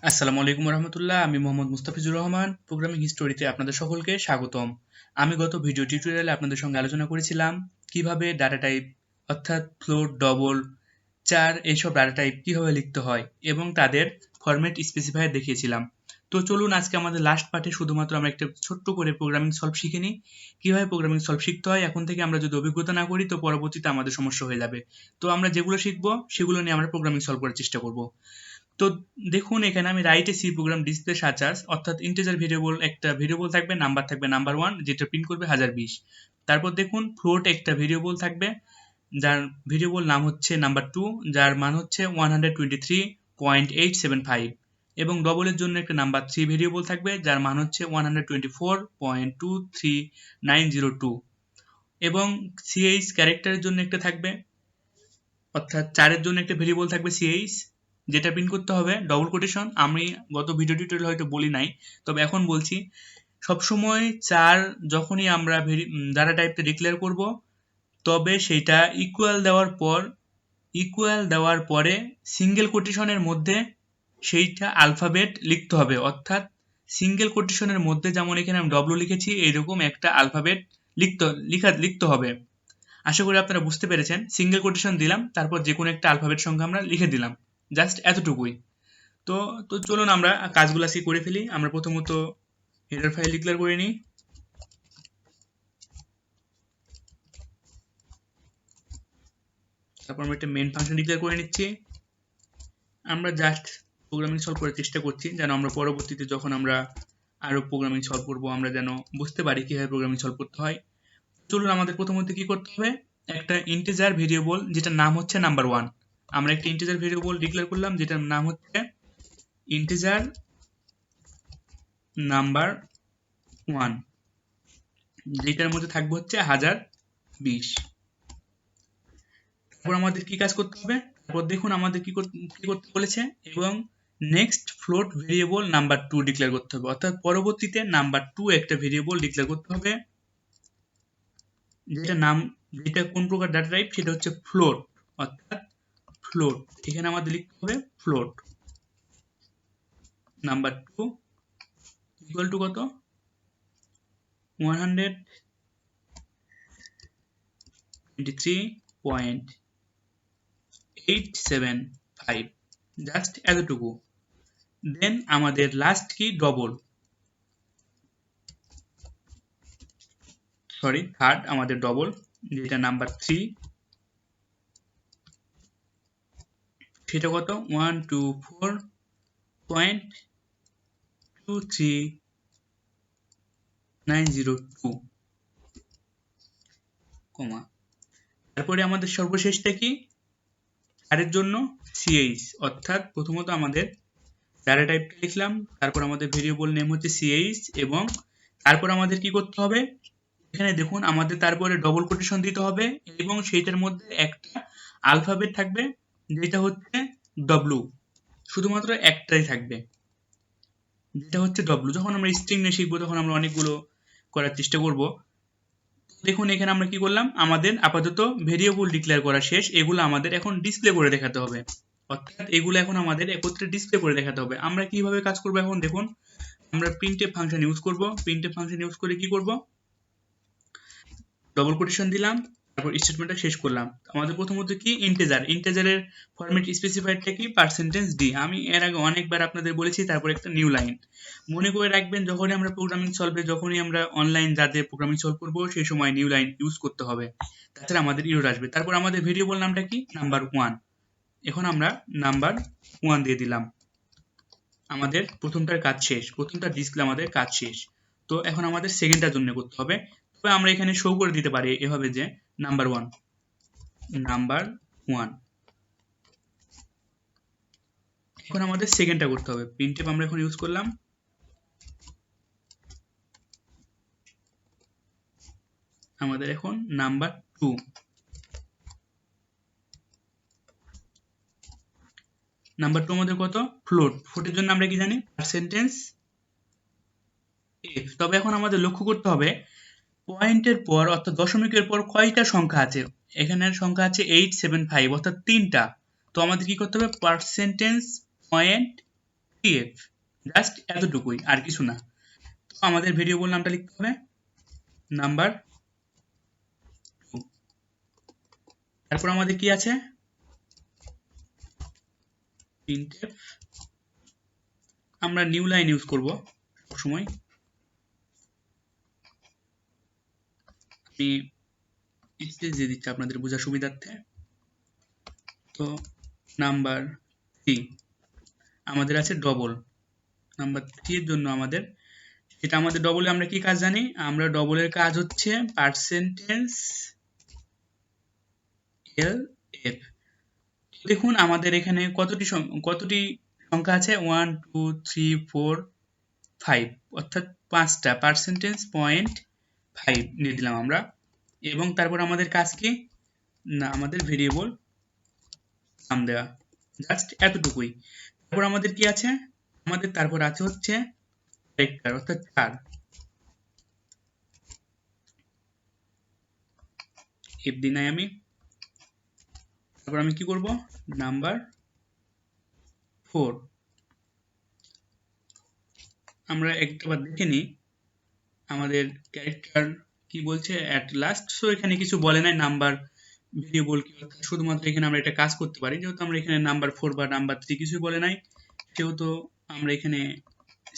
আসসালামু আলাইকুম রহমতুল্লাহ। আমি মোহাম্মদ মুস্তাফিজুর রহমান। প্রোগ্রামিং হিস্টোরিতে আপনাদের সকলকে স্বাগতম। আমি গত ভিডিও টিউটোরিয়ালে আপনাদের সঙ্গে আলোচনা করেছিলাম কিভাবে ডাটা টাইপ অর্থাৎ ফ্লোট, ডবল, চার এইসব ডাটা টাইপ কিভাবে লিখতে হয় এবং তাদের ফরম্যাট স্পেসিফায়ার দেখিয়েছিলাম। তো চলুন আজকে আমাদের লাস্ট পার্টে শুধুমাত্র আমরা একটা ছোট্ট করে প্রোগ্রামিং সলভ শিখে নিই। কিভাবে প্রোগ্রামিং সলভ শিখতে হয় এখন থেকে আমরা যদি অভিজ্ঞতা না করি তো পরবর্তীতে আমাদের সমস্যা হয়ে যাবে। তো আমরা যেগুলো শিখবো সেগুলো নিয়ে আমরা প্রোগ্রামিং সলভ করার চেষ্টা করব। তো দেখুন এখানে আমি রাইটে সি প্রোগ্রাম ডিসপ্লে সার্চার্স অর্থাৎ ইন্টিজার ভেরিয়েবল, একটা ভেরিয়েবল থাকবে, নাম্বার থাকবে নাম্বার 1 যেটা প্রিন্ট করবে 1020। তারপর দেখুন ফ্লোট একটা ভেরিয়েবল থাকবে যার ভেরিয়েবল নাম হচ্ছে নাম্বার 2 যার মান হচ্ছে 123.875 এবং ডবলের জন্য একটা নাম্বার 3 ভেরিয়েবল থাকবে যার মান হচ্ছে 124.23902 এবং সিএইচ ক্যারেক্টারের জন্য একটা থাকবে, অর্থাৎ চারের জন্য একটা ভেরিয়েবল থাকবে সিএইচ যেটা প্রিন্ট করতে হবে ডবল কোটেশন। আমি গত ভিডিও টিউটোরিয়াল হয়তো বলি নাই, তবে এখন বলছি, সবসময় চার যখনই আমরা ডাটা টাইপটা ডিক্লেয়ার করব তবে সেটা ইকুয়াল দেওয়ার পরে সিঙ্গেল কোটেশনের মধ্যে সেইটা আলফাবেট লিখতে হবে, অর্থাৎ সিঙ্গেল কোটেশনের মধ্যে যেমন এখানে আমি ডব্লিউ লিখেছি এইরকম একটা আলফাবেট লিখতে হবে। আশা করি আপনারা বুঝতে পেরেছেন। সিঙ্গেল কোটেশন দিলাম, তারপর যে কোনো একটা আলফাবেট সংখ্যা আমরা লিখে দিলাম, জাস্ট এতটুকুই। তো তো চলুন আমরা কাজগুলো আজকে করে ফেলি। আমরা প্রথমত হেডার ফাইল ডিক্লেয়ার করে নিই। তারপর আমরা একটা মেন ফাংশন ডিক্লেয়ার করে নিচ্ছি। আমরা জাস্ট প্রোগ্রামিং সলভ করার চেষ্টা করছি যেন আমরা পরবর্তীতে যখন আমরা আরো প্রোগ্রামিং সলভ করব আমরা যেন বুঝতে পারি কিভাবে প্রোগ্রামিং সলভ করতে হয়। চলুন আমাদের প্রথমত কি করতে হবে, একটা ইন্টিজার ভেরিয়েবল যেটার নাম হচ্ছে নাম্বার 1, আমরা একটা ইন্টিজার ভেরিয়েবল ডিক্লেয়ার করলাম যেটার নাম হচ্ছে ইন্টিজার নাম্বার 1, যেটার মধ্যে থাকবে হচ্ছে 1020। তারপর আমাদের কি কাজ করতে হবে, তারপর দেখুন আমাদের কি করতে বলেছে, এবং next float variable number 2 declare করতে হবে, অর্থাৎ পরবর্তীতে নাম্বার 2 একটা ভেরিয়েবল ডিক্লেয়ার করতে হবে যেটা কোন প্রকার ডাটা টাইপ, সেটা হচ্ছে ফ্লোট, অর্থাৎ ফ্লোট। এখানে আমাদের লিখতে হবে ফ্লোট নাম্বার 2 ইকুয়াল টু কত, 123.875, জাস্ট এতটুকু। দেন আমাদের লাস্ট কি থার্ড আমাদের ডবল, যেটা নাম্বার 3, সেটা কত 124.23902, কমা। তারপরে আমাদের সর্বশেষটা কি, চারের জন্য সিএইচ, অর্থাৎ প্রথমত আমাদের ডাটা টাইপটা লিখলাম, তারপর আমাদের ভেরিয়েবল নেম হচ্ছে সিএইচ, এবং তারপর আমাদের কি করতে হবে, এখানে দেখুন আমাদের তারপরে ডবল কোটেশন দিতে হবে এবং সেইটার মধ্যে একটা আলফাবেট থাকবে যেটা হচ্ছে ডব্লু, শুধুমাত্র একটাই থাকবে যেটা হচ্ছে ডব্লু। যখন আমরা স্ট্রিং নিয়ে শিখবো তখন আমরা অনেকগুলো করার চেষ্টা করব। দেখুন এখানে আমরা কি করলাম, আমাদের আপাতত ভেরিয়েবল ডিক্লেয়ার করা শেষ, এগুলো আমাদের এখন ডিসপ্লে করে দেখাতে হবে, অর্থাৎ এগুলো এখন আমাদের একত্রে ডিসপ্লে করে দেখাতে হবে। আমরা কিভাবে কাজ করব এখন দেখুন, আমরা প্রিন্টএফ ফাংশন ইউজ করব। প্রিন্টএফ ফাংশন ইউজ করে কি করব, ডবল কোটেশন দিলাম, তারপর স্টেটমেন্টটা শেষ করলাম। আমাদের প্রথমত কি ইন্টিজারের ফরম্যাট স্পেসিফায়ারটা কি %d। আমি এর আগে অনেকবার আপনাদের বলেছি। তারপর একটা নিউ লাইন, মনে করে রাখবেন যখনই আমরা প্রোগ্রামিং সলভে, যখনই আমরা অনলাইন যাতে প্রোগ্রামিং সলভ করব সেই সময় নিউ লাইন ইউজ করতে হবে, তাছাড়া আমাদের এরর আসবে। তারপর আমাদের ভেরিয়েবল নামটা কি, নাম্বার 1, এখন আমরা নাম্বার 1 দিয়ে দিলাম। আমাদের প্রথমটার কাজ শেষ, প্রথমটা ডিসপ্লে আমাদের কাজ শেষ। তো এখন আমাদের সেকেন্ডটার জন্য করতে হবে। তবে আমরা এখানে শো করে দিতে পারি এভাবে যে নাম্বার 1, এখন আমাদের সেকেন্ডটা করতে হবে। প্রিন্টএফ আমরা এখন ইউজ করলাম, আমাদের এখন নাম্বার 2, আমাদের কত, ফ্লোটের জন্য আমরা কি জানি %f। তবে এখন আমাদের লক্ষ্য করতে হবে পয়েন্টের পর অর্থাৎ দশমিকের পর কয়টা সংখ্যা আছে, এখানে সংখ্যা আছে 875, অর্থাৎ 3টা। তো আমাদের কি করতে হবে, %point 3f, জাস্ট এতটুকুই, আর কিছু না। তো আমাদের ভেরিয়েবল নামটা লিখতে হবে নাম্বার 2। তারপর আমাদের কি আছে, printf। আমরা নিউ লাইন ইউজ করব সবসময়। আমি স্পেস দিয়ে দিচ্ছি আপনাদের বোঝার সুবিধার্থে। তো নাম্বার 3 আমাদের আছে ডবল। নাম্বার 3 এর জন্য আমাদের, এটা আমাদের ডবলে আমরা কি কাজ জানি, আমরা ডবলের কাজ হচ্ছে পার্সেন্টেজ lf। দেখুন আমাদের এখানে কতটি সংখ্যা আছে, 1 2 3 4 5, অর্থাৎ 5টা পার্সেন্টেজ পয়েন্ট 5 নিয়ে দিলাম আমরা। এবং তারপর আমাদের কাজ কি না, আমাদের ভেরিয়েবল নাম দেওয়া, জাস্ট এতটুকুই। তারপর আমাদের কি আছে, আমাদের তারপর আছে হচ্ছে ক্যারেক্টার, অর্থাৎ চার। এফ দি নাই আমি। তারপর আমি কি করব, নাম্বার 4। আমরা একবার দেখে নিই আমাদের ক্যারেক্টার কি বলছে অ্যাট লাস্ট। সো এখানে কিছু বলে নাই নাম্বার ভেরিয়েবল কি, শুধুমাত্র এখানে আমরা এটা কাজ করতে পারি, যেহেতু আমরা এখানে নাম্বার 4 বা নাম্বার 3 কিছুই বলে নাই, সেহেতু আমরা এখানে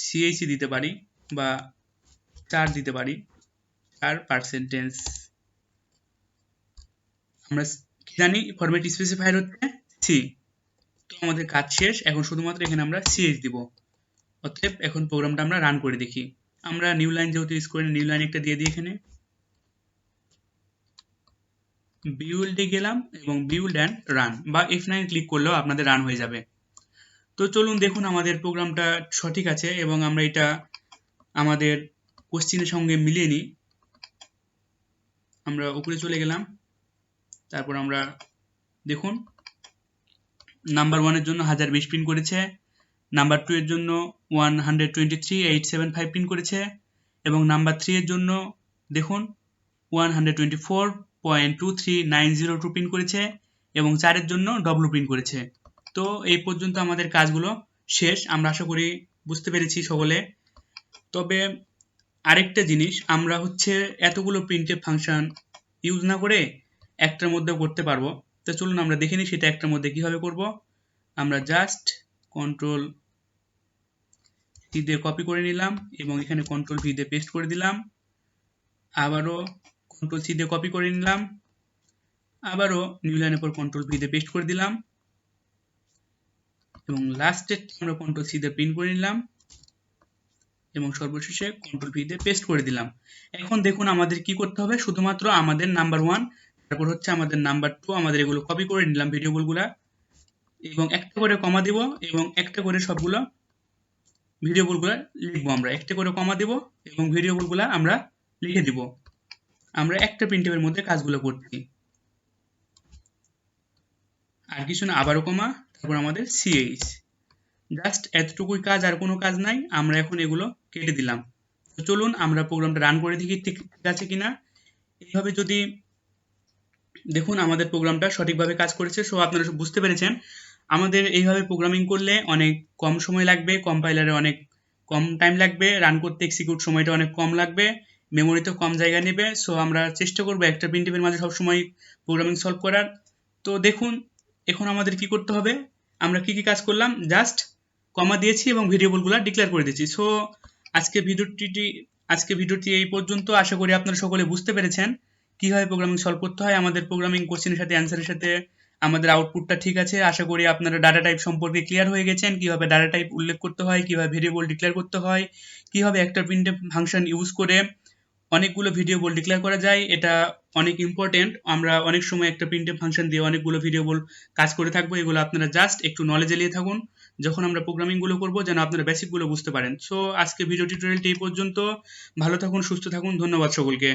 CAC দিতে পারি বা 4 দিতে পারি, 4 পার্সেন্টেজ। আমরা কি জানি, ফরম্যাট স্পেসিফায়ার হচ্ছে C। তো আমাদের কাজ শেষ, এখন শুধুমাত্র এখানে আমরা CH দিব। অতএব এখন প্রোগ্রামটা আমরা রান করে দেখি। আমরা নিউ লাইন যেহেতু ইউজ করি, নিউ লাইন একটা দিয়ে দিই এখানে, বিউল্ডে গেলাম এবং বিউল্ড অ্যান্ড রান, বা F9 ক্লিক করলেও আপনাদের রান হয়ে যাবে। তো চলুন দেখুন আমাদের প্রোগ্রামটা সঠিক আছে এবং আমরা এটা আমাদের কোশ্চিনের সঙ্গে মিলিয়ে নিই। আমরা উপরে চলে গেলাম, তারপর আমরা দেখুন নাম্বার 1 এর জন্য 1020 প্রিন্ট করেছে, নাম্বার 2 এর জন্য 123,875 প্রিন্ট করেছে, এবং নাম্বার 3 এর জন্য দেখুন 124.23902 প্রিন্ট করেছে, এবং 4 এর জন্য ডব্লু প্রিন্ট করেছে। তো এই পর্যন্ত আমাদের কাজগুলো শেষ, আমরা আশা করি বুঝতে পেরেছি সকলে। তবে আরেকটা জিনিস, আমরা হচ্ছে এতগুলো প্রিন্টএফ ফাংশন ইউজ না করে একটার মধ্যে করতে পারবো। তো চলুন আমরা দেখে নিই সেটা একটার মধ্যে কিভাবে করব। আমরা জাস্ট কন্ট্রোল সি দিয়ে কপি করে নিলাম এবং এখানে কন্ট্রোল ভি দিয়ে পেস্ট করে দিলাম, আবারও কন্ট্রোল সি দিয়ে কপি করে নিলাম, আবারও নিউ লাইনের পর কন্ট্রোল ভি দিয়ে পেস্ট করে দিলাম, এবং লাস্টে আমরা কন্ট্রোল সি দিয়ে প্রিন্ট করে নিলাম এবং সর্বশেষে কন্ট্রোল ভি দিয়ে পেস্ট করে দিলাম। এখন দেখুন আমাদের কি করতে হবে, শুধুমাত্র আমাদের নাম্বার 1, তারপর হচ্ছে আমাদের নাম্বার 2, আমাদের এগুলো কপি করে নিলাম ভেরিয়েবলগুলা, এবং একটা করে কমা দিব এবং একটা করে সবগুলো ভেরিয়েবলগুলা লিখবো। আমরা একটা করে কমা দিব এবং ভেরিয়েবলগুলা আমরা লিখে দিব। আমরা একটা প্রিন্টএফের মধ্যে কাজগুলো করছি, আর কিছু না। আবারও কমা, তারপর আমাদের CH, জাস্ট এতটুকুই কাজ, আর কোনো কাজ নাই। আমরা এখন এগুলো কেটে দিলাম। তো চলুন আমরা প্রোগ্রামটা রান করে দেখি ঠিক আছে কিনা। এইভাবে যদি দেখুন আমাদের প্রোগ্রামটা সঠিকভাবে কাজ করেছে। সো আপনারা সব বুঝতে পেরেছেন, আমাদের এইভাবে প্রোগ্রামিং করলে অনেক কম সময় লাগবে, কম্পাইলারে অনেক কম টাইম লাগবে, রান করতে এক্সিকিউট সময়টা অনেক কম লাগবে, মেমোরিতে কম জায়গা নেবে। সো আমরা চেষ্টা করবো একটা প্রিন্টএফের মাঝে সবসময় প্রোগ্রামিং সলভ করার। তো দেখুন এখন আমাদের কি করতে হবে, আমরা কি কি কাজ করলাম, জাস্ট কমা দিয়েছি এবং ভেরিয়েবলগুলো ডিক্লেয়ার করে দিয়েছি। সো আজকে ভিডিওটি এই পর্যন্ত। আশা করি আপনারা সকলে বুঝতে পেরেছেন কিভাবে প্রোগ্রামিং সলভ করতে হয়। আমাদের প্রোগ্রামিং কোশ্চেনের সাথে অ্যান্সারের সাথে আমাদের আউটপুটটা ঠিক আছে। আশা করি আপনারা ডাটা টাইপ সম্পর্কে ক্লিয়ার হয়ে গেছেন, কিভাবে ডাটা টাইপ উল্লেখ করতে হয়, কিভাবে ভেরিয়েবল ডিক্লেয়ার করতে হয়, কিভাবে একটা প্রিন্টএফ ফাংশন ইউজ করে অনেকগুলো ভেরিয়েবল ডিক্লেয়ার করা যায়। এটা অনেক ইম্পর্টেন্ট, আমরা অনেক সময় একটা প্রিন্টএফ ফাংশন দিয়ে অনেকগুলো ভেরিয়েবল কাজ করে থাকবো। এগুলো আপনারা জাস্ট একটু নলেজ এলিয়ে থাকুন যখন আমরা প্রোগ্রামিং গুলো করবো, যেন আপনারা বেসিক গুলো বুঝতে পারেন। সো আজকে ভিডিও টিউটোরিয়ালটি এই পর্যন্ত। ভালো থাকুন, সুস্থ থাকুন, ধন্যবাদ সকলকে।